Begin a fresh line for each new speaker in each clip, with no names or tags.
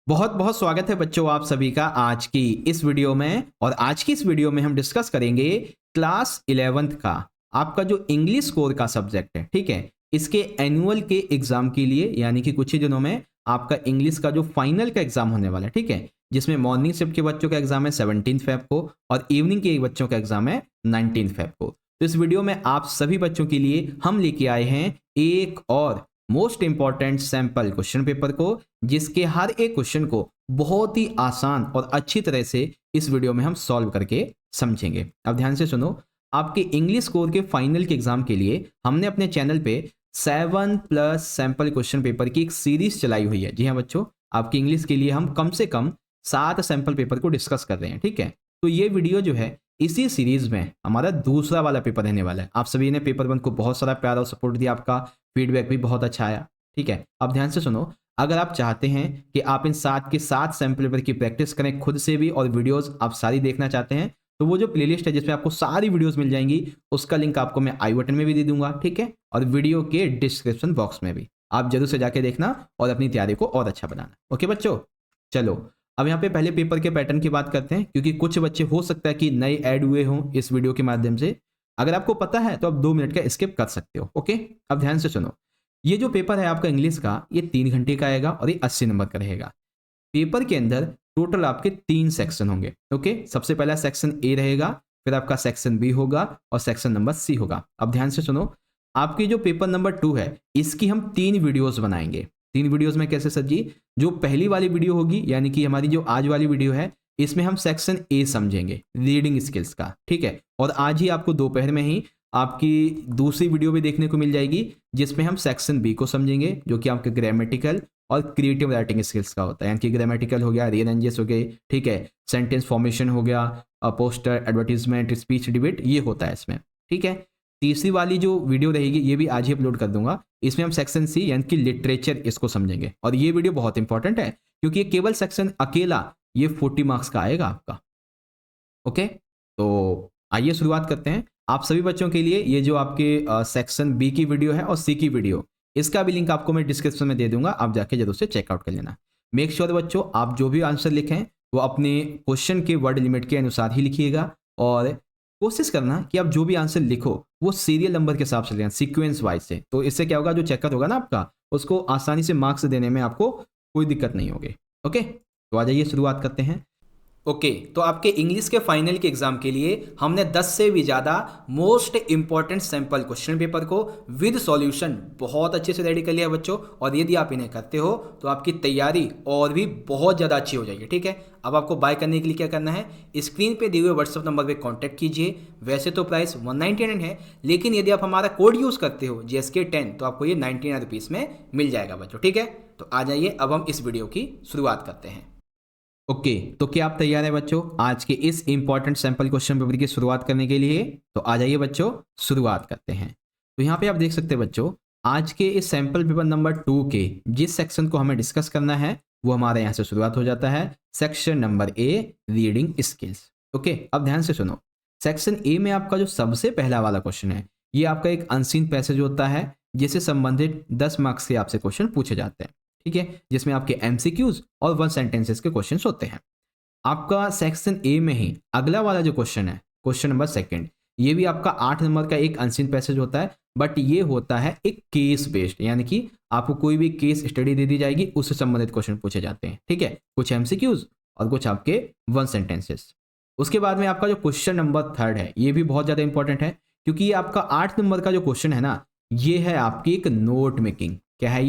बहुत बहुत स्वागत है बच्चों आप सभी का आज की इस वीडियो में। और आज की इस वीडियो में हम डिस्कस करेंगे क्लास 11th का आपका जो इंग्लिश कोर का सब्जेक्ट है, ठीक है। इसके एनुअल के एग्जाम के लिए यानी कि कुछ ही दिनों में आपका इंग्लिश का जो फाइनल का एग्जाम होने वाला है, ठीक है, जिसमें मॉर्निंग शिफ्ट के बच्चों का एग्जाम है 17 फेब को और इवनिंग के बच्चों का एग्जाम है 19 फेब को। तो इस वीडियो में आप सभी बच्चों के लिए हम लेके आए हैं एक और most important sample question paper को, जिसके हर एक क्वेश्चन को बहुत ही आसान और अच्छी तरह से इस वीडियो में हम सॉल्व करके समझेंगे। अब ध्यान से सुनो, आपके इंग्लिश कोर के फाइनल के एग्जाम के लिए हमने अपने चैनल पे 7+ सैंपल क्वेश्चन पेपर की एक सीरीज चलाई हुई है। जी हाँ बच्चों, आपकी इंग्लिश के लिए हम कम से कम 7 सैंपल पेपर को डिस्कस कर रहे हैं, ठीक है। तो ये वीडियो जो है इसी सीरीज में हमारा दूसरा वाला पेपर रहने वाला है। आप सभी ने पेपर 1 को बहुत सारा प्यार और सपोर्ट दिया, आपका फीडबैक भी बहुत अच्छा आया, ठीक है। अब ध्यान से सुनो, अगर आप चाहते हैं कि आप इन 7 के 7 सैंपल पेपर की प्रैक्टिस करें खुद से भी और वीडियोस आप सारी देखना चाहते हैं, तो वो जो प्लेलिस्ट है जिसमें आपको सारी वीडियोस मिल जाएंगी, उसका लिंक आपको मैं आई बटन में भी दे दूंगा, ठीक है, और वीडियो के डिस्क्रिप्शन बॉक्स में भी। आप जरूर से जाके देखना और अपनी तैयारी को और अच्छा बनाना। ओके बच्चों, चलो अब यहाँ पे पहले पेपर के पैटर्न की बात करते हैं, क्योंकि कुछ बच्चे हो सकता है कि नए ऐड हुए हों इस वीडियो के माध्यम से। अगर आपको पता है तो आप 2 मिनट का स्किप कर सकते हो। ओके, अब ध्यान से सुनो, ये जो पेपर है आपका इंग्लिश का, ये 3 घंटे का आएगा और ये 80 नंबर का रहेगा। पेपर के अंदर टोटल आपके 3 सेक्शन होंगे। ओके, सबसे पहला सेक्शन ए रहेगा, फिर आपका सेक्शन बी होगा और सेक्शन नंबर सी होगा। अब ध्यान से सुनो, आपकी जो पेपर नंबर 2 है इसकी हम 3 वीडियोस बनाएंगे। 3 वीडियोस में कैसे सर जी? जो पहली वाली वीडियो होगी यानी कि हमारी जो आज वाली वीडियो है, इसमें हम सेक्शन ए समझेंगे रीडिंग स्किल्स का, ठीक है। और आज ही आपको दोपहर में ही आपकी दूसरी वीडियो भी देखने को मिल जाएगी, जिसमें हम सेक्शन बी को समझेंगे, जो कि आपके ग्रामेटिकल और क्रिएटिव राइटिंग स्किल्स का होता है। यानी कि ग्रामेटिकल हो गया, रीअरेंजेस हो गए, ठीक है, सेंटेंस फॉर्मेशन हो गया, पोस्टर, एडवर्टीजमेंट, स्पीच डिबेट, ये होता है इसमें, ठीक है। तीसरी वाली जो वीडियो रहेगी ये भी आज ही अपलोड कर दूंगा, इसमें हम सेक्शन सी यानी कि लिटरेचर इसको समझेंगे। और ये वीडियो बहुत इंपॉर्टेंट है क्योंकि ये केवल सेक्शन अकेला ये 40 मार्क्स का आएगा आपका। ओके, तो आइए शुरुआत करते हैं। आप सभी बच्चों के लिए ये जो आपके सेक्शन बी की वीडियो है और सी की वीडियो, इसका भी लिंक आपको मैं डिस्क्रिप्शन में दे दूंगा, आप जाके जरूर से चेकआउट कर लेना। मेक श्योर बच्चों, आप जो भी आंसर लिखें वो अपने क्वेश्चन के वर्ड लिमिट के अनुसार ही लिखिएगा, और कोशिश करना कि आप जो भी आंसर लिखो वो सीरियल नंबर के हिसाब से लेना, सीक्वेंस वाइज से। तो इससे क्या होगा, जो चेकर होगा ना आपका, उसको आसानी से मार्क्स देने में आपको कोई दिक्कत नहीं होगी। ओके, तो आ जाइए शुरुआत करते हैं। ओके, तो आपके इंग्लिश के फाइनल के एग्जाम के लिए हमने 10 से भी ज़्यादा most important sample question paper को विद सॉल्यूशन बहुत अच्छे से रेडी कर लिया बच्चों। और यदि आप इन्हें करते हो तो आपकी तैयारी और भी बहुत ज़्यादा अच्छी हो जाएगी, ठीक है। अब आपको बाय करने के लिए क्या करना है, स्क्रीन पे दिए हुए व्हाट्सअप नंबर पे कांटेक्ट कीजिए। वैसे तो प्राइस 199 है, लेकिन यदि आप हमारा कोड यूज़ करते हो GSK10 तो आपको ये 99 रुपीज़ में मिल जाएगा बच्चों, ठीक है। तो आ जाइए, अब हम इस वीडियो की शुरुआत करते हैं। ओके, तो क्या आप तैयार हैं बच्चों आज के इस इंपॉर्टेंट सैंपल क्वेश्चन पेपर की शुरुआत करने के लिए? तो आ जाइए बच्चों, शुरुआत करते हैं। तो यहाँ पे आप देख सकते हैं बच्चों, आज के इस सैंपल पेपर नंबर 2 के जिस सेक्शन को हमें डिस्कस करना है वो हमारे यहाँ से शुरुआत हो जाता है, section number A, reading skills. Okay, अब ध्यान से सुनो, सेक्शन ए में आपका जो सबसे पहला वाला क्वेश्चन है, ये आपका एक अनसीन पैसेज होता है जिससे संबंधित 10 मार्क्स के आपसे क्वेश्चन पूछे जाते हैं, ठीक है, जिसमें आपके एमसीक्यूज और 1 सेंटेंसेस के क्वेश्चंस होते हैं। आपका सेक्शन ए में ही अगला वाला जो क्वेश्चन है, क्वेश्चन नंबर 2, ये भी आपका 8 नंबर का एक अनसीन पैसेज होता है, बट ये होता है एक केस बेस्ड, यानी कि आपको कोई भी केस स्टडी दे दी जाएगी, उससे संबंधित क्वेश्चन पूछे जाते हैं, ठीक है, कुछ एमसीक्यूज और कुछ आपके 1 सेंटेंसेस। उसके बाद में आपका जो क्वेश्चन नंबर 3 है, ये भी बहुत ज्यादा इंपॉर्टेंट है, क्योंकि ये आपका 8 नंबर का जो क्वेश्चन है ना, ये है आपकी एक नोट मेकिंग। क्या है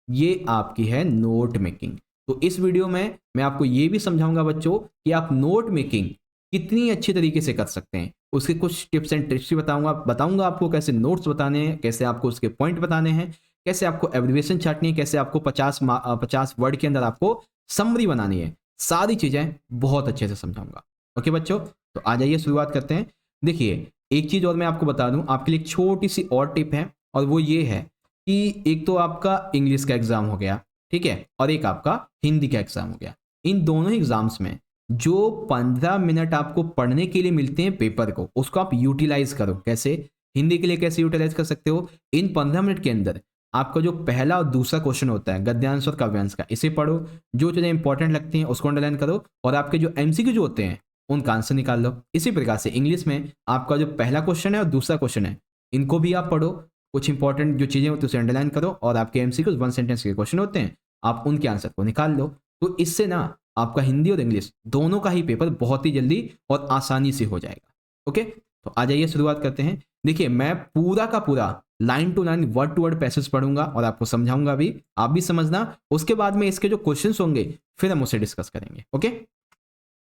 ये आपकी है नोट मेकिंग। तो इस वीडियो में मैं आपको ये भी समझाऊंगा बच्चों कि आप नोट मेकिंग कितनी अच्छी तरीके से कर सकते हैं, उसके कुछ टिप्स एंड ट्रिक्स भी बताऊंगा आपको, कैसे नोट्स बताने हैं, कैसे आपको उसके पॉइंट बताने हैं, कैसे आपको एब्रिविएशन छाटनी है, कैसे आपको 50 वर्ड के अंदर आपको समरी बनानी है, सारी चीजें बहुत अच्छे से समझाऊंगा। ओके बच्चों, तो आ जाइए शुरुआत करते हैं। देखिए, एक चीज और मैं आपको बता दूं, आपके लिए एक छोटी सी और टिप है, और वो ये है कि एक तो आपका इंग्लिश का एग्जाम हो गया, ठीक है, और एक आपका हिंदी का एग्जाम हो गया। इन दोनों एग्जाम्स में जो 15 मिनट आपको पढ़ने के लिए मिलते हैं पेपर को, उसको आप यूटिलाइज करो। कैसे? हिंदी के लिए कैसे यूटिलाइज कर सकते हो? इन 15 मिनट के अंदर आपका जो पहला और दूसरा क्वेश्चन होता है गद्यांश और काव्यांश का, इसे पढ़ो, जो चीज़ें इंपॉर्टेंट लगती हैं उसको अंडरलाइन करो, और आपके जो एमसीक्यू जो होते हैं उनका आंसर निकाल लो। इसी प्रकार से इंग्लिश में आपका जो पहला क्वेश्चन है और दूसरा क्वेश्चन है, इनको भी आप पढ़ो, कुछ इंपॉर्टेंट जो चीज़ें होती है उसे अंडरलाइन करो, और आपके एमसीक्यू वन सेंटेंस के क्वेश्चन होते हैं, आप उनके आंसर को निकाल लो। तो इससे ना आपका हिंदी और इंग्लिश दोनों का ही पेपर बहुत ही जल्दी और आसानी से हो जाएगा। ओके, तो आ जाइए शुरुआत करते हैं। देखिए, मैं पूरा का पूरा line to line word to word passage पढ़ूंगा और आपको समझाऊंगा भी, आप भी समझना। उसके बाद में इसके जो क्वेश्चंस होंगे फिर हम उसे डिस्कस करेंगे। ओके,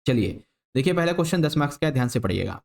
चलिए देखिए, पहला क्वेश्चन 10 मार्क्स का है, ध्यान से पढ़िएगा।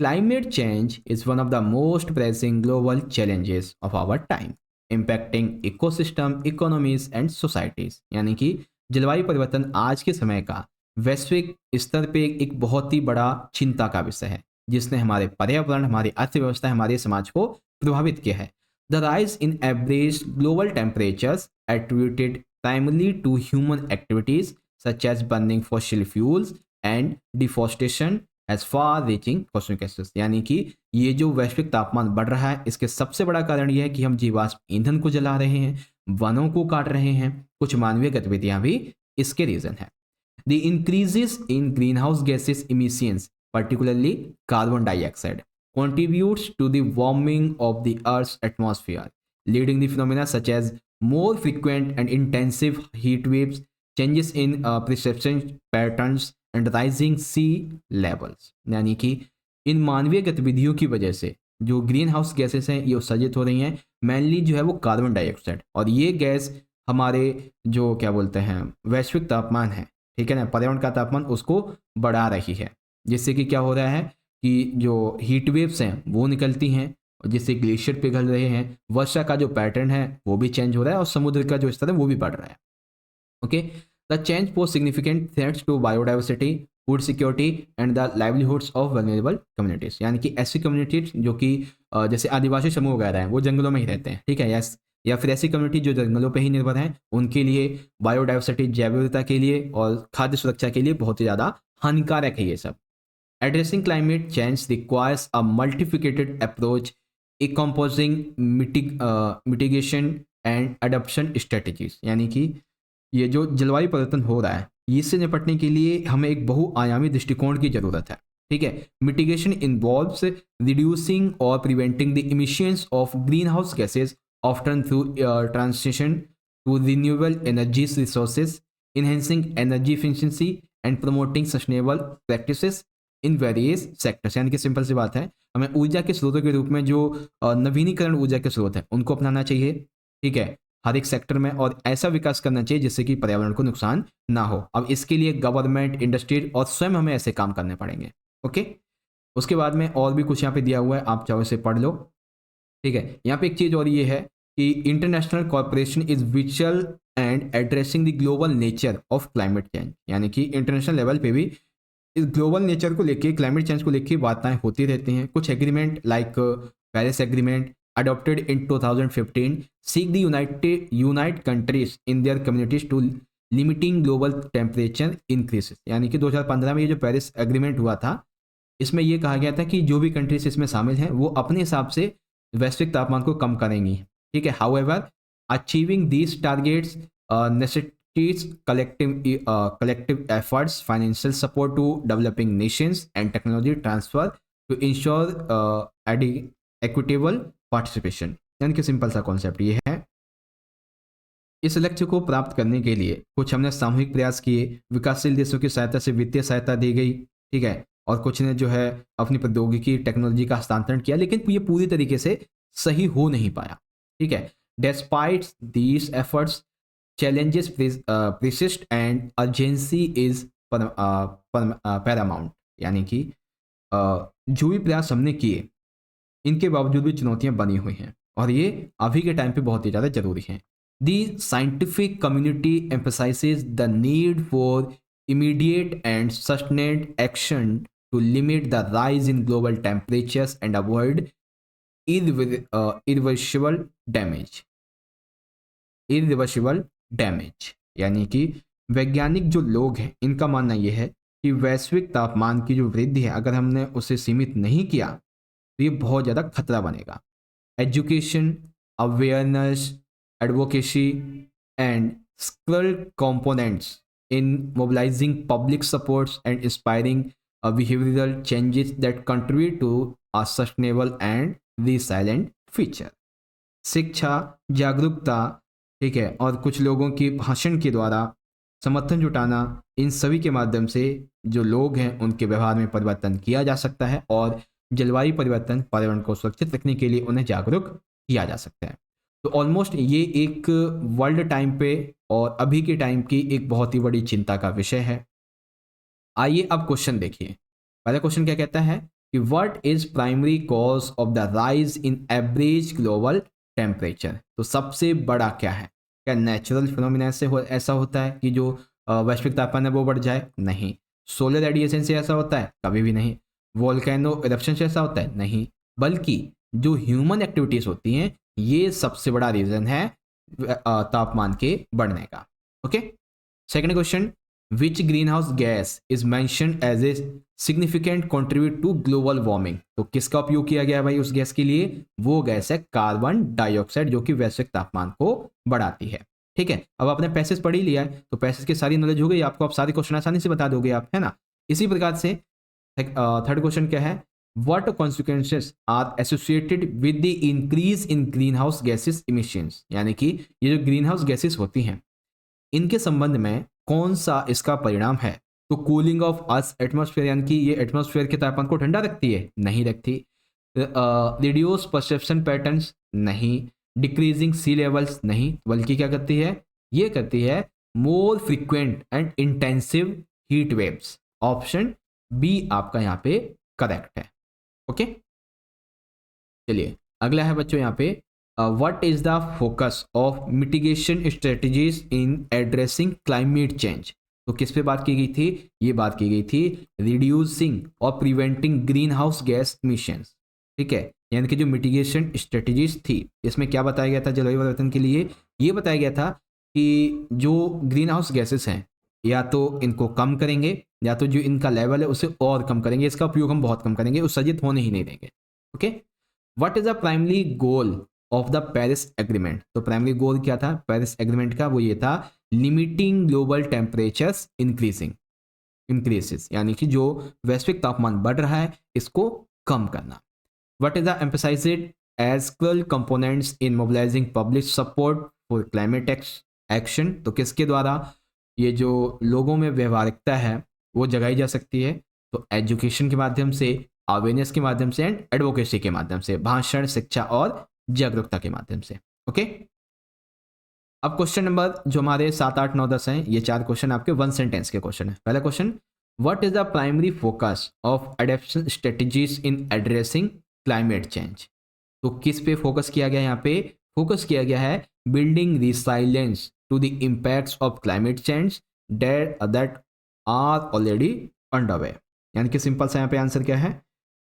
Climate change is one of the most pressing global challenges of our time, impacting ecosystem, economies and societies. यानी कि जलवायु परिवर्तन आज के समय का वैश्विक स्तर पे एक बहुत ही बड़ा चिंता का विषय है, जिसने हमारे पर्यावरण, हमारी अर्थव्यवस्था, हमारे समाज को प्रभावित किया है। The rise in average global temperatures attributed primarily to human activities such as burning fossil fuels and deforestation as far reaching consequences. यानी कि ये जो वैश्विक तापमान बढ़ रहा है, इसके सबसे बड़ा कारण यह है कि हम जीवाश्म ईंधन को जला रहे हैं, वनों को काट रहे हैं, कुछ मानवीय गतिविधियां भी इसके रीजन है। The increases in green house gases emissions, particularly carbon dioxide, contributes to the warming of the Earth's atmosphere, leading the phenomena such as more frequent and intensive heat waves, changes in precipitation patterns, and rising sea levels। यानी कि इन मानवीय गतिविधियों की वजह से जो green house gases हैं ये उत्सर्जित हो रही हैं, मेनली जो है वो कार्बन डाइऑक्साइड, और ये गैस हमारे जो क्या बोलते हैं वैश्विक तापमान है, ठीक है ना, पर्यावरण का तापमान, उसको बढ़ा रही है। जिससे कि क्या हो रहा है कि जो हीट वेव्स हैं वो निकलती हैं, और जिससे ग्लेशियर पिघल रहे हैं, वर्षा का जो पैटर्न है वो भी चेंज हो रहा है, और समुद्र का जो स्तर है वो भी बढ़ रहा है। Okay, the change pose significant threats to biodiversity, food security and the livelihoods of vulnerable communities. यानी कि ऐसी कम्युनिटीज जो कि जैसे आदिवासी समूह वगैरह हैं वो जंगलों में ही रहते हैं, ठीक है, या फिर ऐसी कम्युनिटी जो जंगलों पर ही निर्भर हैं, उनके लिए बायोडाइवर्सिटी, जैव विविधता के लिए और खाद्य सुरक्षा के लिए बहुत ही ज़्यादा हानिकारक है ये सब। Addressing climate change requires a multifaceted approach encompassing mitigation and adaptation strategies। यानी कि ये जो जलवायु परिवर्तन हो रहा है, इससे निपटने के लिए हमें एक बहुआयामी दृष्टिकोण की जरूरत है, ठीक है। मिटिगेशन इन्वॉल्व्स रिड्यूसिंग और preventing the emissions of green house gases, often through transition to renewable energy resources, enhancing energy efficiency and promoting sustainable practices in various sectors. यानी कि सिंपल सी बात है, हमें ऊर्जा के स्रोतों के रूप में जो नवीनीकरण ऊर्जा के स्रोत है उनको अपनाना चाहिए, ठीक है, हर एक सेक्टर में, और ऐसा विकास करना चाहिए जिससे कि पर्यावरण को नुकसान ना हो। अब इसके लिए गवर्नमेंट, इंडस्ट्री और स्वयं हमें ऐसे काम करने पड़ेंगे। ओके, उसके बाद में और भी कुछ यहाँ पे दिया हुआ है, आप चाहो इसे पढ़ लो, ठीक है। यहाँ पे एक चीज़ और ये है कि इंटरनेशनल कॉर्पोरेशन इज विचुअल and addressing the global nature of climate change. यानी कि इंटरनेशनल लेवल पे भी इस ग्लोबल नेचर को लेके, क्लाइमेट चेंज को लेके बातें होती रहती हैं। कुछ agreement like Paris agreement adopted in 2015 seek the unite countries in their communities to limiting global temperature increase. यानी कि 2015 में ये जो पेरिस एग्रीमेंट हुआ था, इसमें यह कहा गया था कि जो भी कंट्रीज इसमें शामिल हैं वो अपने हिसाब से वैश्विक तापमान को कम करेंगी, ठीक है। However achieving these targets collective efforts, financial support to developing nations, and technology transfer to ensure equitable participation। यानी कि सिंपल सा कॉन्सेप्ट ये है। इस लक्ष्य को प्राप्त करने के लिए कुछ हमने सामूहिक प्रयास किए, विकासशील देशों की सहायता से वित्तीय सहायता दी गई, ठीक है, और कुछ ने जो है अपनी प्रौद्योगिकी, टेक्नोलॉजी का हस्तांतरण किया, लेकिन ये पूरी तरीके से सही हो नहीं पाया, ठीक है। Despite these efforts challenges persist and urgency is paramount। यानी कि जो भी प्रयास हमने किए, इनके बावजूद भी चुनौतियां बनी हुई हैं, और ये अभी के टाइम पे बहुत ही ज़्यादा जरूरी हैं। The scientific community emphasizes the need for immediate and sustained action to limit the rise in global temperatures and avoid irreversible damage. यानी कि वैज्ञानिक जो लोग हैं इनका मानना यह है कि वैश्विक तापमान की जो वृद्धि है, अगर हमने उसे सीमित नहीं किया तो ये बहुत ज़्यादा खतरा बनेगा। Education, awareness, advocacy, and skilled components in mobilizing public supports and inspiring behavioral changes that contribute to a sustainable and resilient future. शिक्षा, जागरूकता, ठीक है, और कुछ लोगों की भाषण के द्वारा समर्थन जुटाना, इन सभी के माध्यम से जो लोग हैं उनके व्यवहार में परिवर्तन किया जा सकता है और जलवायु परिवर्तन, पर्यावरण को सुरक्षित रखने के लिए उन्हें जागरूक किया जा सकता है। तो ऑलमोस्ट ये एक वर्ल्ड टाइम पे और अभी के टाइम की एक बहुत ही बड़ी चिंता का विषय है। आइए अब क्वेश्चन देखिए। पहला क्वेश्चन क्या कहता है कि what is primary cause of the rise in average global temperature. तो सबसे बड़ा क्या है? क्या नेचुरल फिनोमिना से ऐसा होता है कि जो वैश्विक तापमान है वो बढ़ जाए? नहीं। सोलर रेडिएशन से ऐसा होता है? कभी भी नहीं। वोल्केनो इरप्शन से ऐसा होता है? नहीं। बल्कि जो ह्यूमन एक्टिविटीज होती हैं ये सबसे बड़ा रीजन है तापमान के बढ़ने का। Okay, second question, which green house gas is mentioned as a significant contribute to global warming. तो किसका उपयोग किया गया भाई उस गैस के लिए? वो गैस है कार्बन डाइऑक्साइड, जो कि वैश्विक तापमान को बढ़ाती है। ठीक है, अब आपने पैसेज पढ़ ही लिया है तो पैसेज की सारी नॉलेज हो गई आपको, आप सारे क्वेश्चन आसानी से बता दोगे आप, है ना। इसी प्रकार से थर्ड क्वेश्चन क्या है, what consequences are associated with the increase in green house gases emissions. यानी कि ये जो ग्रीन हाउस गैसेस होती हैं इनके संबंध में कौन सा इसका परिणाम है? तो कूलिंग ऑफ अर्थ एटमॉस्फेयर, यानी कि ये एटमॉस्फेयर के तापमान को ठंडा रखती है? नहीं रखती। Reduce perception patterns? नहीं। Decreasing sea levels? नहीं। बल्कि क्या करती है? ये करती है more frequent and intensive heat waves. Option B आपका यहाँ पे करेक्ट है। ओके, चलिए अगला है बच्चों यहाँ पे, what is the focus of mitigation strategies in addressing climate change. तो किस पे बात की गई थी? ये बात की गई थी रिड्यूसिंग और preventing green house gas emissions. ठीक है, यानी कि जो मिटिगेशन स्ट्रेटजीज थी इसमें क्या बताया गया था जलवायु परिवर्तन के लिए? ये बताया गया था कि जो ग्रीन हाउस गैसेस हैं या तो इनको कम करेंगे या तो जो इनका लेवल है उसे और कम करेंगे, इसका उपयोग हम बहुत कम करेंगे, उत्सर्जित होने ही नहीं देंगे। Okay, what is the primary goal of the Paris agreement. तो प्राइमरी गोल क्या था पेरिस एग्रीमेंट का? वो ये था लिमिटिंग ग्लोबल टेम्परेचर्स इंक्रीजेस, यानी कि जो वैश्विक तापमान बढ़ रहा है इसको कम करना। What is the emphasized as critical components in mobilizing public support for climate action. तो किसके द्वारा ये जो लोगों में व्यवहारिकता है वो जगाई जा सकती है? तो एजुकेशन के माध्यम से, अवेयरनेस के माध्यम से एंड एडवोकेसी के माध्यम से, भाषण, शिक्षा और जागरूकता के माध्यम से। ओके, अब क्वेश्चन नंबर जो हमारे 7, 8, 9, 10 हैं, ये 4 क्वेश्चन आपके 1 सेंटेंस के क्वेश्चन है। पहला question, what is the primary focus of adaptation strategies in addressing climate change. तो किस पे फोकस किया गया? यहाँ पे फोकस किया गया है building resilience to the impacts of climate change that are already underway. यानी कि सिंपल सा यहाँ पे आंसर क्या है?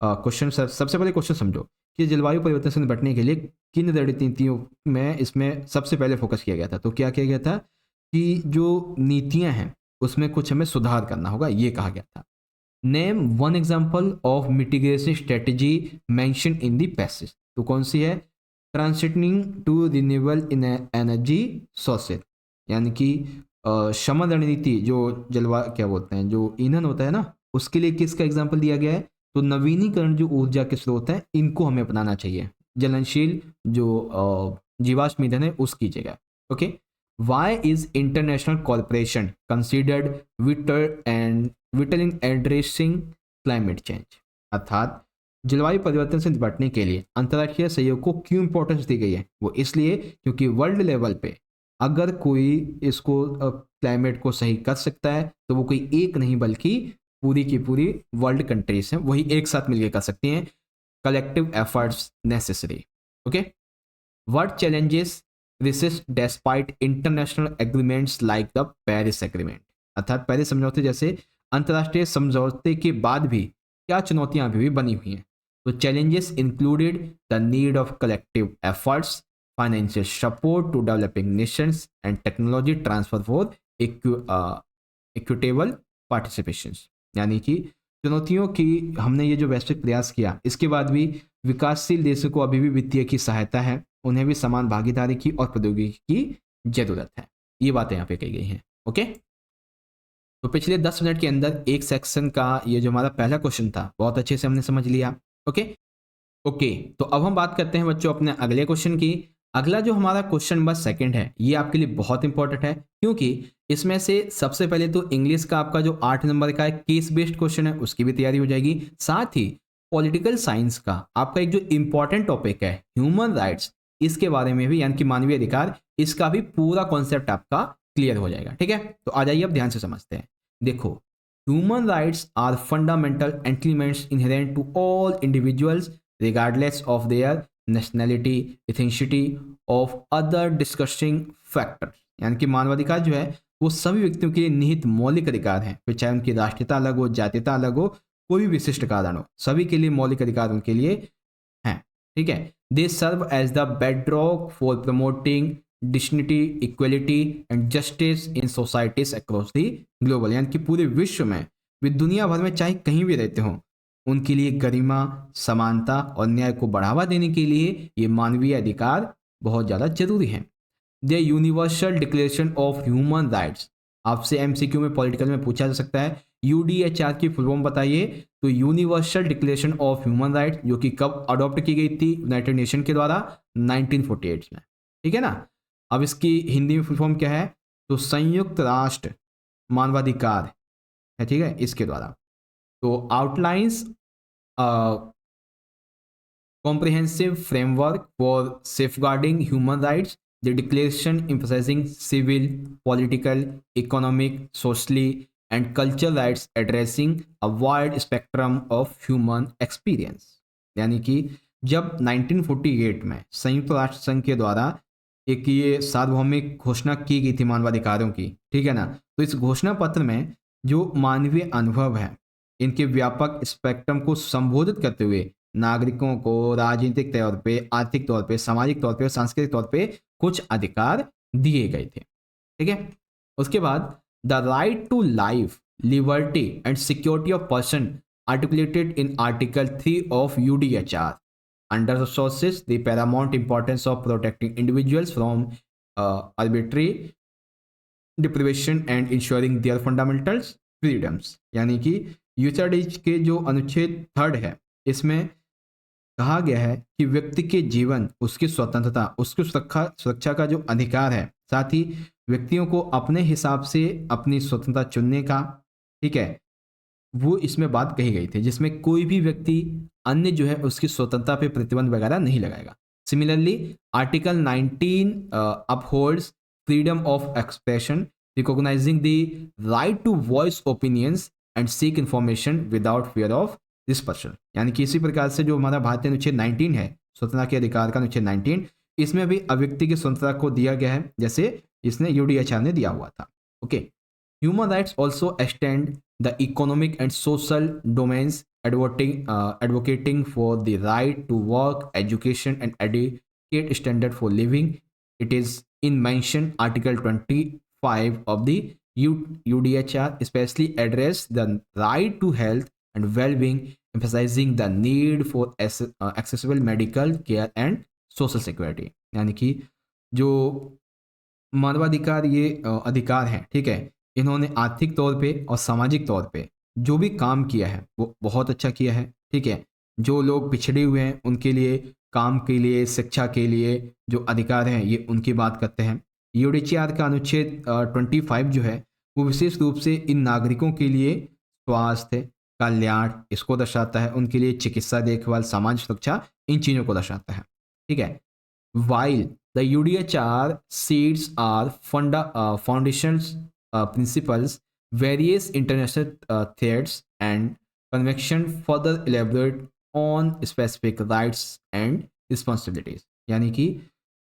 क्वेश्चन सबसे पहले क्वेश्चन समझो कि जलवायु परिवर्तन से निपटने के लिए किन रणनीतियों में इसमें सबसे पहले फोकस किया गया था। तो क्या किया गया था कि जो नीतियां हैं उसमें कुछ हमें सुधार करना होगा, ये कहा गया था। Name one example of mitigation strategy mention in the passage. तो कौन सी है? ट्रांसिशनिंग टू रिन्यूएबल एनर्जी सोर्सेज, यानी कि शमन रणनीति, जो जलवायु क्या बोलते हैं, जो ईंधन होता है ना, उसके लिए किसका एग्जाम्पल दिया गया है? तो नवीनीकरण जो ऊर्जा के स्रोत हैं इनको हमें अपनाना चाहिए, जलनशील जो जीवाश्म ईंधन है उसकी जगह। Okay, why is international corporation considered vital in addressing climate change. अर्थात जलवायु परिवर्तन से निपटने के लिए अंतर्राष्ट्रीय सहयोग को क्यों इंपॉर्टेंस दी गई है? वो इसलिए क्योंकि वर्ल्ड लेवल पे अगर कोई इसको क्लाइमेट को सही कर सकता है तो वो कोई एक नहीं बल्कि पूरी की पूरी वर्ल्ड कंट्रीज हैं, वही एक साथ मिलकर कर सकती हैं। Collective efforts necessary. Okay, what challenges resist despite international agreements like the Paris agreement. अर्थात पेरिस समझौते जैसे अंतर्राष्ट्रीय समझौते के बाद भी क्या चुनौतियां अभी भी बनी हुई हैं? तो challenges included the need of collective efforts, financial support to developing nations and technology transfer for equitable participation. यानी कि चुनौतियों की हमने ये जो वैश्विक प्रयास किया इसके बाद भी विकासशील देशों को अभी भी वित्तीय की सहायता है, उन्हें भी समान भागीदारी की और प्रौद्योगिकी की जरूरत है। ये बातें यहाँ पे कही गई हैं। ओके, तो पिछले 10 मिनट के अंदर एक सेक्शन का ये जो हमारा पहला क्वेश्चन था बहुत अच्छे से हमने समझ लिया। ओके ओके, तो अब हम बात करते हैं बच्चों अपने अगले क्वेश्चन की। अगला जो हमारा क्वेश्चन नंबर सेकंड है ये आपके लिए बहुत इंपॉर्टेंट है, क्योंकि इसमें से सबसे पहले तो इंग्लिश का आपका जो 8 नंबर का केस बेस्ड क्वेश्चन है उसकी भी तैयारी हो जाएगी, साथ ही पॉलिटिकल साइंस का आपका एक जो इंपॉर्टेंट टॉपिक है ह्यूमन राइट्स, इसके बारे में भी यानी कि मानवीय अधिकार, इसका भी पूरा कॉन्सेप्ट आपका क्लियर हो जाएगा। ठीक है, तो आ जाइए अब ध्यान से समझते हैं। देखो, human rights are fundamental elements inherent to all individuals regardless of their nationality, ethnicity of other discussing factors। यानी कि मानवाधिकार जो है वो सभी व्यक्तियों के लिए निहित मौलिक अधिकार हैं, फिर चाहे उनकी राष्ट्रीयता अलग हो, जातीयता अलग हो, कोई भी विशिष्ट कारण हो, सभी के लिए मौलिक अधिकार उनके लिए हैं। ठीक है, they serve as the bedrock for promoting dignity, equality and justice in societies across the global. यानी कि पूरे विश्व में, वे दुनिया भर में चाहे कहीं भी रहते हों, उनके लिए गरिमा, समानता और न्याय को बढ़ावा देने के लिए ये मानवीय अधिकार बहुत ज़्यादा जरूरी हैं। The universal declaration of human rights, आपसे एमसीक्यू में पॉलिटिकल में पूछा जा सकता है, यूडीएचआर की फुल फॉर्म बताइए। तो universal declaration of human rights जो कि कब अडॉप्ट की गई थी यूनाइटेड नेशन के द्वारा, 1948 में। ठीक है ना, अब इसकी हिंदी में फुल फॉर्म क्या है, तो संयुक्त राष्ट्र मानवाधिकार है, ठीक है, इसके द्वारा। तो outlines comprehensive framework for safeguarding human rights. The declaration emphasizing civil, political, economic, socially, and cultural rights addressing a wide spectrum of human experience। यानी कि जब 1948 में संयुक्त राष्ट्र संघ के द्वारा एक ये सार्वभौमिक घोषणा की गई थी मानवाधिकारों की, ठीक है ना, तो इस घोषणा पत्र में जो मानवीय अनुभव है इनके व्यापक स्पेक्ट्रम को संबोधित करते हुए नागरिकों को राजनीतिक तौर पे, आर्थिक तौर पे, सामाजिक तौर पे, सांस्कृतिक तौर पे कुछ अधिकार दिए गए थे। ठीक है, उसके बाद the right to life, liberty and security of person articulated in article 3 of UDHR underscores the paramount importance of protecting individuals from arbitrary deprivation and ensuring their fundamental freedoms. यानी कि यूएचआरडी के जो अनुच्छेद 3 है इसमें कहा गया है कि व्यक्ति के जीवन, उसकी स्वतंत्रता, उसकी सुरक्षा का जो अधिकार है, साथ ही व्यक्तियों को अपने हिसाब से अपनी स्वतंत्रता चुनने का, ठीक है, वो इसमें बात कही गई थी, जिसमें कोई भी व्यक्ति अन्य जो है उसकी स्वतंत्रता पे प्रतिबंध वगैरह नहीं लगाएगा। Similarly article 19 upholds freedom of expression, recognizing the right to voice opinions and seek information without fear of dispersion. यानी कि इसी प्रकार से जो हमारा भारतीय अनुच्छेद 19 है, स्वतंत्रता के अधिकार का अनुच्छेद 19, इसमें भी अव्यक्ति की स्वतंत्रता को दिया गया है जैसे इसने यूडीएचआर ने दिया हुआ था। Okay, human rights also extend the economic and social domains, advocating for the right to work, education and adequate standard for living. It is in mentioned Article 25 of the UDHR, especially address the right to health and well-being, emphasizing the need for accessible medical care and social security। यानी कि जो मानवाधिकार ये अधिकार हैं, ठीक है, इन्होंने आर्थिक तौर पे और सामाजिक तौर पे जो भी काम किया है वो बहुत अच्छा किया है। ठीक है, जो लोग पिछड़े हुए हैं उनके लिए काम के लिए, शिक्षा के लिए जो अधिकार हैं ये उनकी बात करते हैं। यूडीएचआर का अनुच्छेद 25 जो है वो विशेष रूप से इन नागरिकों के लिए स्वास्थ्य, कल्याण इसको दर्शाता है, उनके लिए चिकित्सा देखभाल, सामाजिक सुरक्षा, इन चीज़ों को दर्शाता है। ठीक है, while the UDHR seats are foundations principles, various international threads and convention further elaborate on specific rights and responsibilities। यानी कि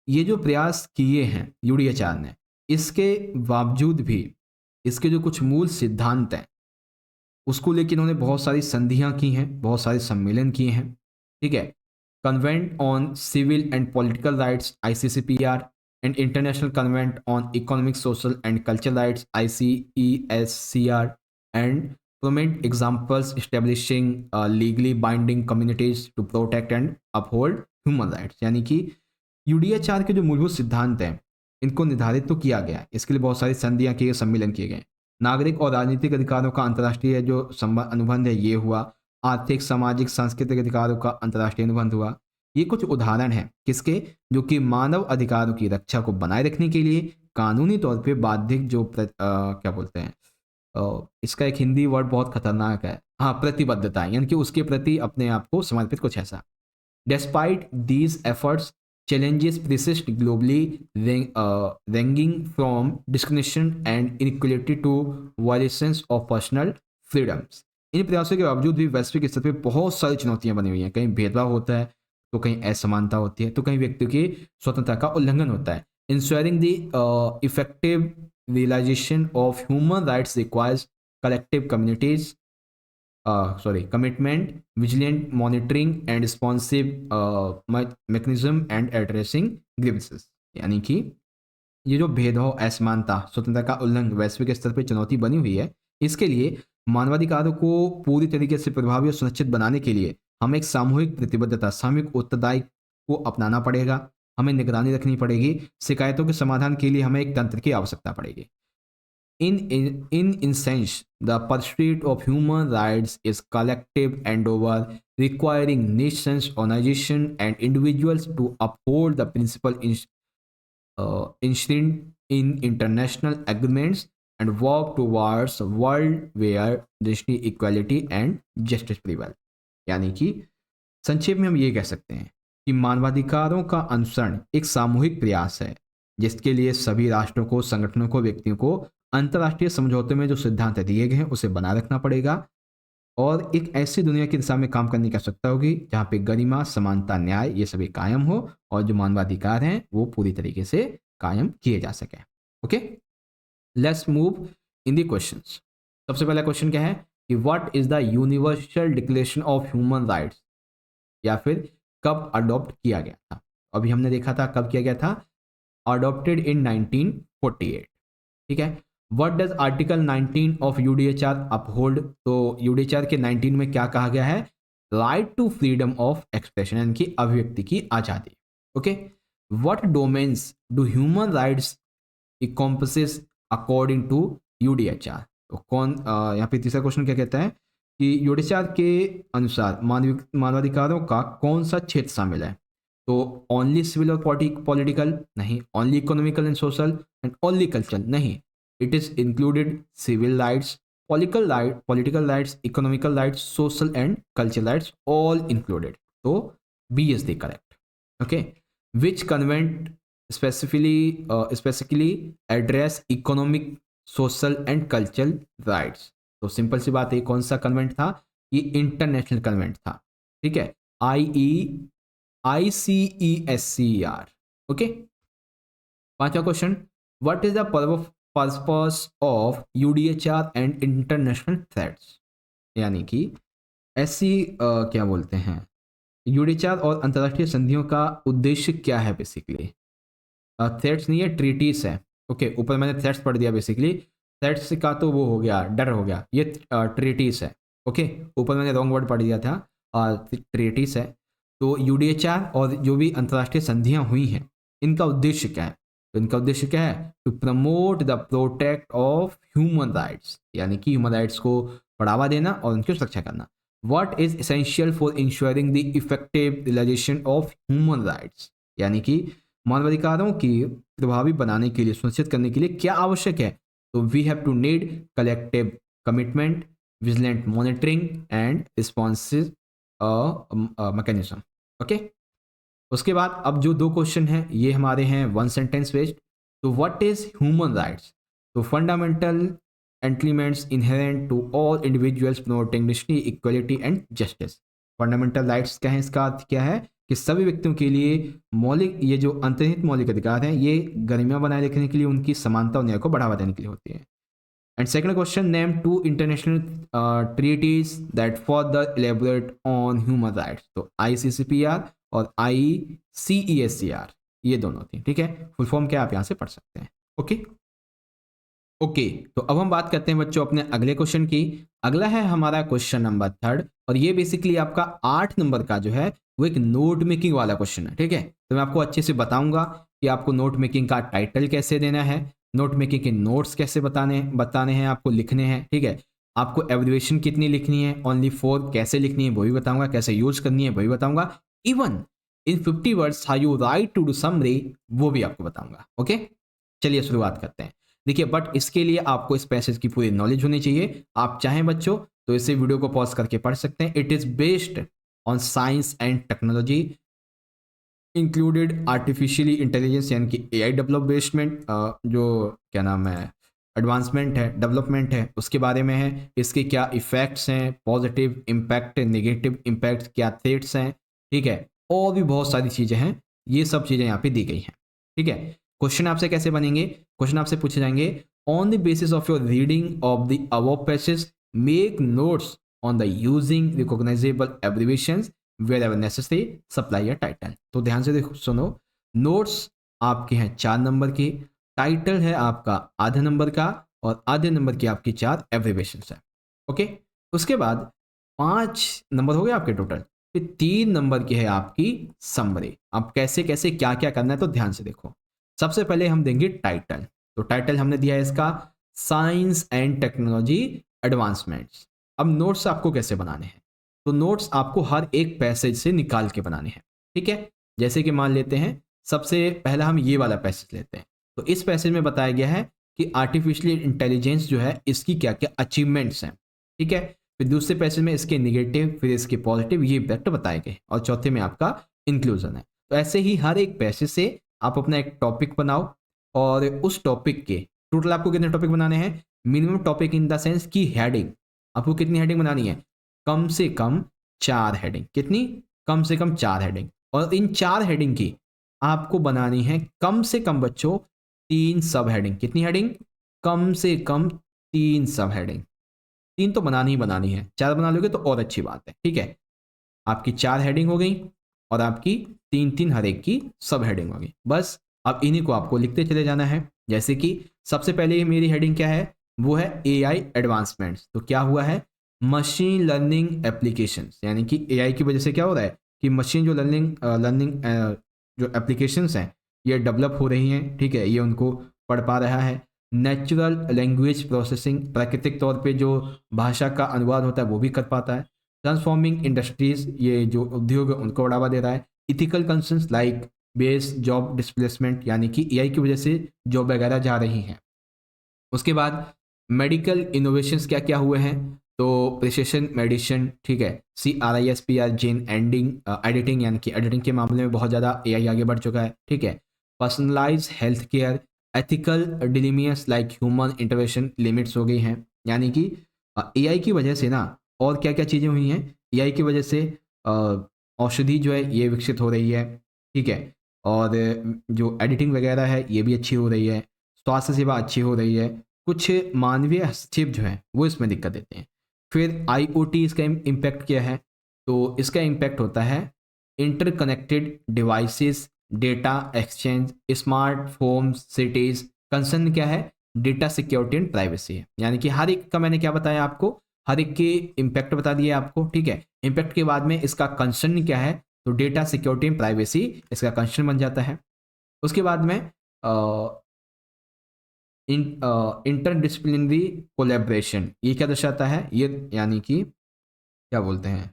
ये जो प्रयास किए हैं यूडीएचआर ने, इसके बावजूद भी इसके जो कुछ मूल सिद्धांत हैं उसको लेकर इन्होंने बहुत सारी संधियां की हैं, बहुत सारे सम्मेलन किए हैं। ठीक है, Convent on Civil and Political Rights ICCPR and International Convent on Economic, Social and Cultural Rights ICESCR and prominent examples establishing legally binding communities to protect and uphold human rights। यानी कि यूडीएचआर के जो मूलभूत सिद्धांत हैं इनको निर्धारित तो किया गया है, इसके लिए बहुत सारी संधियां किए गए, सम्मेलन किए गए। नागरिक और राजनीतिक अधिकारों का अंतर्राष्ट्रीय जो अनुबंध है ये हुआ। आर्थिक, सामाजिक, सांस्कृतिक अधिकारों का अंतर्राष्ट्रीय अनुबंध हुआ। ये कुछ उदाहरण हैं किसके, जो कि मानव अधिकारों की रक्षा को बनाए रखने के लिए कानूनी तौर पे बाध्यक जो क्या बोलते हैं, इसका एक हिंदी वर्ड बहुत खतरनाक है, हाँ, प्रतिबद्धता, यानी कि उसके प्रति अपने आप को समर्पित, कुछ ऐसा। Despite these efforts, challenges persist globally, ranging from discrimination and inequality to violations of personal freedoms. इन प्रयासों के बावजूद भी वैश्विक स्तर पर बहुत सारी चुनौतियां बनी हुई हैं। कहीं भेदभाव होता है, तो कहीं असमानता होती है, तो कहीं व्यक्ति की स्वतंत्रता का उल्लंघन होता है। Ensuring the effective realization of human rights requires collective commitment, vigilant monitoring and responsive mechanism and addressing grievances। यानी कि ये जो भेदभाव, असमानता, स्वतंत्रता का उल्लंघन वैश्विक स्तर पर चुनौती बनी हुई है, इसके लिए मानवाधिकारों को पूरी तरीके से प्रभावी और सुनिश्चित बनाने के लिए हमें एक सामूहिक प्रतिबद्धता, सामूहिक उत्तरदायित्व को अपनाना पड़ेगा। हमें निगरानी रखनी पड़ेगी। शिकायतों के समाधान के लिए हमें एक तंत्र की आवश्यकता पड़ेगी। In essence, the pursuit of human rights is collective endeavor requiring nations, organizations, and individuals to uphold the principle enshrined in international agreements and work towards a world where dignity, equality, and justice prevail। यानी कि संक्षेप में हम ये कह सकते हैं कि मानवाधिकारों का अनुसरण एक सामूहिक प्रयास है, जिसके लिए सभी राष्ट्रों को, संगठनों को, व्यक्तियों को अंतर्राष्ट्रीय समझौते में जो सिद्धांत दिए गए हैं उसे बनाए रखना पड़ेगा और एक ऐसी दुनिया की दिशा में काम करने की आवश्यकता होगी जहां पे गरिमा, समानता, न्याय ये सभी कायम हो और जो मानवाधिकार हैं वो पूरी तरीके से कायम किए जा सके। Okay, let's move in the questions. सबसे पहला क्वेश्चन क्या है कि what is the universal declaration of human rights, या फिर कब अडॉप्ट किया गया था। अभी हमने देखा था कब किया गया था, अडॉप्टेड इन 1948। ठीक है, what does article 19 of UDHR uphold. तो यूडीएचआर के 19 में क्या कहा गया है, right to freedom of expression, यानी कि अभिव्यक्ति की आजादी। Okay, what domains do human rights encompasses according to UDHR. तो कौन यहाँ पे तीसरा क्वेश्चन क्या कहता है कि यूडीएचआर के अनुसार मानवाधिकारों का कौन सा क्षेत्र शामिल है। तो ओनली सिविल और पॉलिटिकल नहीं, only economical and social and only cultural नहीं, it is included civil rights, political rights, economical rights, social and cultural rights, all included. तो B is the correct. Okay, which covenant specifically address economic, social and cultural rights. तो simple सी बात है, कौन सा convent था, ये international convent था। ठीक है, ICESCR। ओके, पांचवा question, what is the purpose of UDHR and international threats. यानी कि ऐसी क्या बोलते हैं, यूडीएचआर और अंतर्राष्ट्रीय संधियों का उद्देश्य क्या है। बेसिकली थ्रेट्स नहीं है, ट्रीटीज है। ओके, ऊपर मैंने थ्रेट्स पढ़ दिया, बेसिकली थ्रेट्स का तो वो हो गया, डर हो गया, ये ट्रीटीज है। ओके, ऊपर मैंने रॉन्ग वर्ड पढ़ दिया था, ट्रीटीज है। तो यूडीएचआर और जो भी अंतर्राष्ट्रीय संधियां हुई हैं इनका उद्देश्य क्या है, तो इनका उद्देश्य क्या है, to promote the protect of human rights, यानी कि ह्यूमन राइट्स को बढ़ावा देना और उनकी सुरक्षा करना। What is essential for ensuring the effective realization of human rights, यानी कि मानवाधिकारों की प्रभावी बनाने के लिए, सुनिश्चित करने के लिए क्या आवश्यक है। तो we have to need collective commitment, vigilant monitoring and responsive mechanism. Okay, उसके बाद अब जो दो क्वेश्चन हैं ये हमारे हैं वन सेंटेंस बेस्ड। तो व्हाट इज ह्यूमन राइट्स, तो fundamental elements inherent to all individuals promoting dignity, equality and justice. Fundamental rights क्या है, इसका अर्थ क्या है कि सभी व्यक्तियों के लिए मौलिक, ये जो अंतर्निहित मौलिक अधिकार हैं ये गरिमा बनाए रखने के लिए, उनकी समानता और न्याय को बढ़ावा देने के लिए होती है। And second question, name two international treaties that further elaborate on human rights. तो ICCPR और ICESCR ये दोनों थी। ठीक है, फुल फॉर्म क्या आप यहाँ से पढ़ सकते हैं। ओके ओके, तो अब हम बात करते हैं बच्चों अपने अगले क्वेश्चन की। अगला है हमारा क्वेश्चन नंबर 3 और ये बेसिकली आपका 8 नंबर का जो है वो एक नोट मेकिंग वाला क्वेश्चन है। ठीक है, तो मैं आपको अच्छे से बताऊंगा कि आपको नोट मेकिंग का टाइटल कैसे देना है, नोट मेकिंग के नोट्स कैसे बताने हैं, आपको लिखने हैं, ठीक है। आपको एब्रिविएशन कितनी लिखनी है, ओनली 4 कैसे लिखनी है वो भी बताऊंगा, कैसे यूज करनी है वो भी बताऊंगा, even in 50 words how you write to do summary वो भी आपको बताऊंगा। ओके, चलिए शुरुआत करते हैं। देखिए, बट इसके लिए आपको इस पैसेज की पूरी नॉलेज होनी चाहिए। आप चाहें बच्चों तो इसे वीडियो को पॉज करके पढ़ सकते हैं। It is based on science and technology included artificially intelligence, यानी कि एआई डेवलपमेंट, जो क्या नाम है एडवांसमेंट है, डेवलपमेंट है, उसके बारे में है। इसके क्या इफेक्ट्स हैं, पॉजिटिव इम्पैक्ट, नेगेटिव इम्पैक्ट, क्या थ्रेट्स हैं, ठीक है, और भी बहुत सारी चीज़ें हैं। ये सब चीज़ें यहाँ पे दी गई हैं, ठीक है। क्वेश्चन आपसे कैसे बनेंगे, क्वेश्चन आपसे पूछे जाएंगे on the basis of your reading of the above passage make notes on the using recognisable abbreviations wherever necessary supply a title। तो ध्यान से देखो, सुनो, नोट्स आपके हैं 4 नंबर के, टाइटल है आपका आधे नंबर का, और आधे नंबर की आपकी 4 एब्रिविएशंस है। ओके, उसके बाद 5 नंबर हो गए आपके टोटल, फिर 3 नंबर की है आपकी समरी। अब कैसे कैसे क्या क्या करना है तो ध्यान से देखो। सबसे पहले हम देंगे टाइटल। तो टाइटल हमने दिया है इसका साइंस एंड टेक्नोलॉजी एडवांसमेंट्स। अब नोट्स आपको कैसे बनाने हैं, तो नोट्स आपको हर एक पैसेज से निकाल के बनाने हैं, ठीक है। जैसे कि मान लेते हैं सबसे पहला हम ये वाला पैसेज लेते हैं। तो इस पैसेज में बताया गया है कि आर्टिफिशियल इंटेलिजेंस जो है इसकी क्या क्या अचीवमेंट्स हैं, ठीक है। फिर दूसरे पैसेज में इसके निगेटिव, फिर इसके पॉजिटिव, ये इम्पैक्ट बताए गए, और चौथे में आपका इंक्लूजन है। तो ऐसे ही हर एक पैसेज से आप अपना एक टॉपिक बनाओ, और उस टॉपिक के टोटल आपको कितने टॉपिक बनाने हैं, minimum topic in the sense की हेडिंग आपको कितनी हेडिंग बनानी है, कम से कम 4 हेडिंग। कितनी, कम से कम 4 हेडिंग। और इन 4 हेडिंग की आपको बनानी है कम से कम बच्चों 3 सब हेडिंग। कितनी हेडिंग, कम से कम 3 सब हेडिंग। 3 तो बनानी ही बनानी है, 4 बना लोगे तो और अच्छी बात है, ठीक है। आपकी 4 हेडिंग हो गई, और आपकी 3 हर एक की सब हेडिंग हो गई। बस अब इन्हीं को आपको लिखते चले जाना है। जैसे कि सबसे पहले मेरी हेडिंग क्या है, वो है एआई एडवांसमेंट्स। तो क्या हुआ है, मशीन लर्निंग एप्लीकेशंस, यानी कि एआई की वजह से क्या हो रहा है कि मशीन जो लर्निंग जो एप्लीकेशंस हैं ये डेवलप हो रही हैं, ठीक है, ये उनको पढ़ पा रहा है। नेचुरल लैंग्वेज प्रोसेसिंग, प्राकृतिक तौर पे जो भाषा का अनुवाद होता है वो भी कर पाता है। ट्रांसफॉर्मिंग इंडस्ट्रीज, ये जो उद्योग है उनको बढ़ावा दे रहा है। Ethical concerns like base job displacement, यानी कि एआई की वजह से जॉब वगैरह जा रही हैं। उसके बाद मेडिकल इनोवेशंस क्या क्या हुए हैं, तो प्रिसिशन मेडिसिन, ठीक है, CRISPR जीन एडिटिंग, यानी कि एडिटिंग के मामले में बहुत ज़्यादा एआई आगे बढ़ चुका है, ठीक है। Personalize health care, ethical dilemmas like human intervention limits हो गई हैं। यानी कि एआई की वजह से ना और क्या क्या चीज़ें हुई हैं, एआई की वजह से औषधि जो है ये विकसित हो रही है, ठीक है, और जो एडिटिंग वगैरह है ये भी अच्छी हो रही है, स्वास्थ्य सेवा अच्छी हो रही है। कुछ मानवीय हस्तक्षेप जो है वो इसमें दिक्कत देते हैं। फिर आईओटी, इसका इम्पैक्ट क्या है, तो इसका इम्पैक्ट होता है interconnected devices, data exchange, smart homes, cities. Concern क्या है, डेटा सिक्योरिटी एंड प्राइवेसी है। यानी कि हर एक का मैंने क्या बताया आपको, हर एक के इम्पैक्ट बता दिए आपको, ठीक है। इम्पैक्ट के बाद में इसका कंसर्न क्या है, तो डेटा सिक्योरिटी एंड प्राइवेसी इसका कंसर्न बन जाता है। उसके बाद में इंटरडिसिप्लिनरी कोलैबोरेशन, ये क्या दर्शाता है, ये यानी कि क्या बोलते हैं,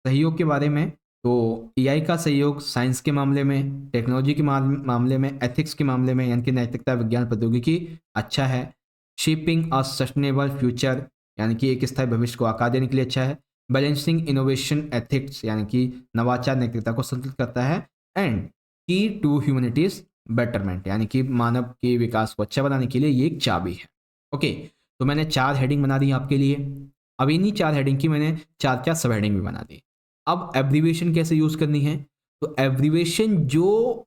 सहयोग के बारे में। तो एआई का सहयोग साइंस के मामले में, टेक्नोलॉजी के मामले में, एथिक्स के मामले में, यानी कि नैतिकता, विज्ञान, प्रौद्योगिकी अच्छा है। शेपिंग अ सस्टेनेबल फ्यूचर, यानी कि एक स्थायी भविष्य को आकार देने के लिए अच्छा है। बैलेंसिंग इनोवेशन एथिक्स, यानी कि नवाचार नैतिकता को संतुलित करता है। एंड की टू ह्यूमैनिटीज बेटरमेंट, यानी कि मानव के विकास को अच्छा बनाने के लिए ये एक चाबी है। ओके, तो मैंने 4 हेडिंग बना दी आपके लिए। अब इन्हीं 4 हेडिंग की मैंने 4 सब हेडिंग भी बना दी। अब एब्रीविएशन कैसे यूज़ करनी है, तो एब्रीविएशन जो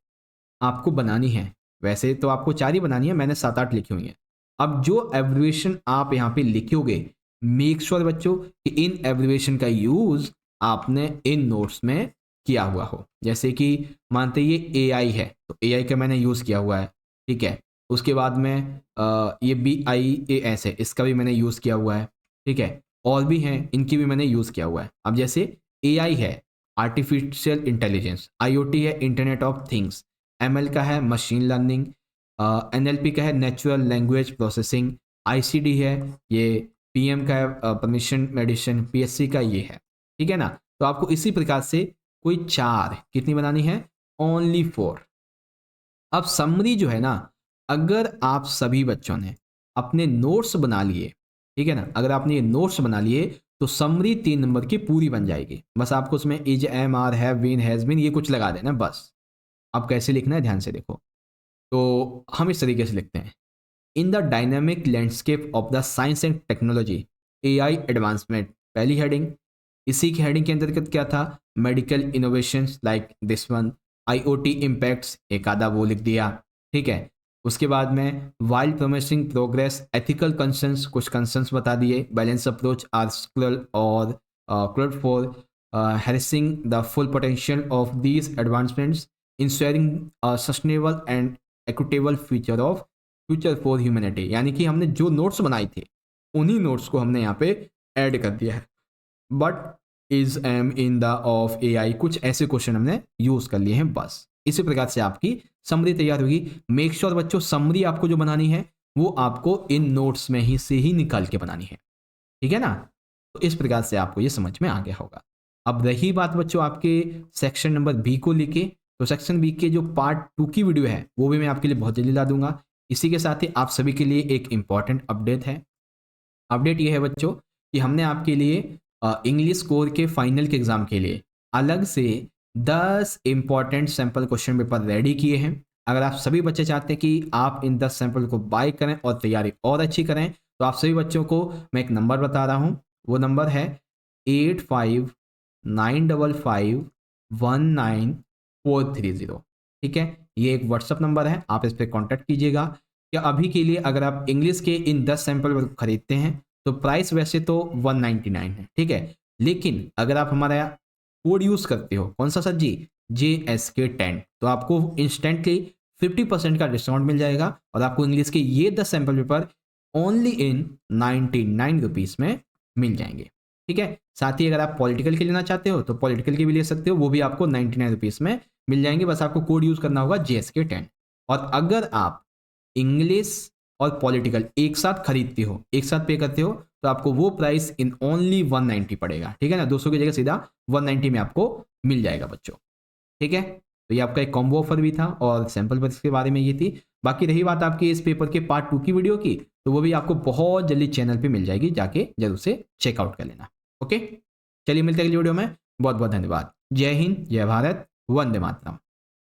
आपको बनानी है, वैसे तो आपको 4 ही बनानी है, मैंने 7-8 लिखी हुई हैं। अब जो एब्रीविएशन आप यहाँ पे लिखोगे, मेक श्योर बच्चों कि इन एब्रीविएशन का यूज़ आपने इन नोट्स में किया हुआ हो। जैसे कि मानते ये एआई है, तो एआई का मैंने यूज़ किया हुआ है, ठीक है। उसके बाद में ये BIAS है, इसका भी मैंने यूज़ किया हुआ है, ठीक है। और भी हैं, इनकी भी मैंने यूज़ किया हुआ है। अब जैसे एआई है, आर्टिफिशियल इंटेलिजेंस, IoT है इंटरनेट ऑफ थिंग्स, ML का है मशीन लर्निंग, NLP का है नेचुरल लैंग्वेज प्रोसेसिंग, ICD है ये PM का है परमिशन मेडिसिन, PSC का ये है, ठीक है ना। तो आपको इसी प्रकार से कोई 4 कितनी बनानी है, ओनली 4। अब समरी जो है ना, अगर आप सभी बच्चों ने अपने नोट्स बना लिए, ठीक है ना, अगर आपने ये नोट्स बना लिए तो समरी 3 नंबर की पूरी बन जाएगी। बस आपको उसमें is, am, are, have been, has been ये कुछ लगा देना बस। अब कैसे लिखना है ध्यान से देखो। तो हम इस तरीके से लिखते हैं, in the dynamic landscape of the science and technology AI advancement, पहली हेडिंग। इसी की हेडिंग के अंतर्गत क्या था, medical innovations like this one, IoT impacts एक आधा वो लिख दिया, ठीक है। उसके बाद में wild promising progress, ethical concerns कुछ कंसर्न्स बता दिए, बैलेंस अप्रोच आर स्कूल और क्लड for harnessing the full potential of these advancements, ensuring sustainable and equitable future for humanity. यानी कि हमने जो नोट्स बनाए थे उन्हीं नोट्स को हमने यहाँ पे ऐड कर दिया है। But is am in the of AI, कुछ ऐसे क्वेश्चन हमने यूज कर लिए हैं बस। इसी प्रकार से आपकी समरी तैयार होगी। मेक श्योर बच्चों समरी आपको जो बनानी है वो आपको इन नोट्स में ही से ही निकाल के बनानी है, ठीक है ना। तो इस प्रकार से आपको ये समझ में आ गया होगा। अब रही बात बच्चों आपके सेक्शन नंबर बी को लेके, तो सेक्शन बी के जो पार्ट 2 की वीडियो है वो भी मैं आपके लिए बहुत जल्दी ला दूंगा। इसी के साथ ही आप सभी के लिए एक इंपॉर्टेंट अपडेट है। अपडेट ये है बच्चों कि हमने आपके लिए इंग्लिश कोर के फाइनल के एग्जाम के लिए अलग से 10 important sample question paper ready किए हैं। अगर आप सभी बच्चे चाहते हैं कि आप इन 10 सैंपल को बाय करें और तैयारी और अच्छी करें, तो आप सभी बच्चों को मैं एक नंबर बता रहा हूँ। वो नंबर है 8595519430, ठीक है। ये एक व्हाट्सअप नंबर है, आप इस पर कॉन्टैक्ट कीजिएगा। या अभी के लिए अगर आप इंग्लिश के इन 10 सैंपल खरीदते हैं तो प्राइस वैसे तो 199 है, ठीक है। लेकिन अगर आप हमारा कोड यूज करते हो, कौन सा सर जी, JSK10, तो आपको इंस्टेंटली 50% का डिस्काउंट मिल जाएगा और आपको इंग्लिश के ये 10 sample paper only in 99 rupees में मिल जाएंगे, ठीक है। साथ ही अगर आप पॉलिटिकल के लेना चाहते हो तो पॉलिटिकल के भी ले सकते हो, वो भी आपको 99 रुपीज में मिल जाएंगे। बस आपको कोड यूज करना होगा JSK10। और अगर आप इंग्लिश और पॉलिटिकल एक साथ खरीदते हो, एक साथ पे करते हो, तो आपको वो प्राइस इन ओनली 190 पड़ेगा, ठीक है ना। 200 की जगह सीधा 190 में आपको मिल जाएगा बच्चों, ठीक है। तो ये आपका एक कॉम्बो ऑफर भी था और सैंपल पेपर के बारे में ये थी। बाकी रही बात आपकी इस पेपर के पार्ट 2 की वीडियो की, तो वो भी आपको बहुत जल्दी चैनल पे मिल जाएगी, जाके जरूर से चेकआउट कर लेना। ओके, चलिए मिलते हैं अगली वीडियो में। बहुत बहुत धन्यवाद। जय हिंद, जय भारत, वंदे मातरम।